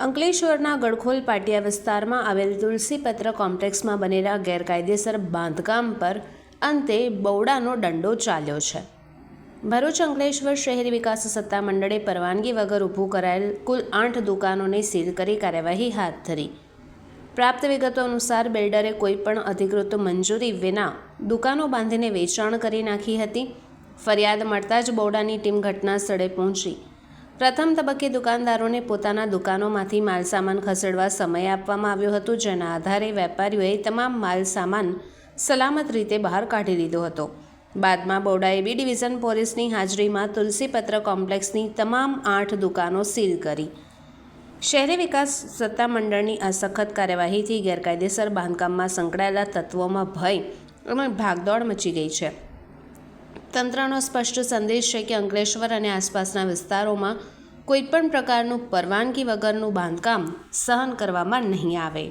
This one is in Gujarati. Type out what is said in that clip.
અંકલેશ્વરના ગડખોલ પાટિયા વિસ્તારમાં આવેલ તુલસીપત્ર કોમ્પ્લેક્સમાં બનેલા ગેરકાયદેસર બાંધકામ પર અંતે બૌડાનો દંડો ચાલ્યો છે. ભરૂચ અંકલેશ્વર શહેરી વિકાસ સત્તામંડળે પરવાનગી વગર ઊભું કરાયેલ કુલ 8 દુકાનોને સીલ કરી કાર્યવાહી હાથ ધરી. પ્રાપ્ત વિગતો અનુસાર બિલ્ડરે કોઈપણ અધિકૃત મંજૂરી વિના દુકાનો બાંધીને વેચાણ કરી નાખી હતી. ફરિયાદ મળતા જ બૌડાની ટીમ ઘટના સ્થળે પહોંચી પ્રથમ તબક્કે દુકાનદારોને પોતાના દુકાનોમાંથી માલસામાન ખસેડવા સમય આપવામાં આવ્યો હતો, જેના આધારે વેપારીઓએ તમામ માલસામાન સલામત રીતે બહાર કાઢી લીધો હતો. બાદમાં બૌડાએ બી ડિવિઝન પોલીસની હાજરીમાં તુલસીપત્ર કોમ્પ્લેક્સની તમામ 8 દુકાનો સીલ કરી. શહેરી વિકાસ સત્તામંડળની આ સખત કાર્યવાહીથી ગેરકાયદેસર બાંધકામમાં સંકળાયેલા તત્વોમાં ભય અને ભાગદોડ મચી ગઈ છે. તંત્રનો સ્પષ્ટ સંદેશ છે કે અંકલેશ્વર અને આસપાસના વિસ્તારોમાં કોઈપણ પ્રકારનું પરવાનગી વગરનું બાંધકામ સહન કરવામાં નહીં આવે.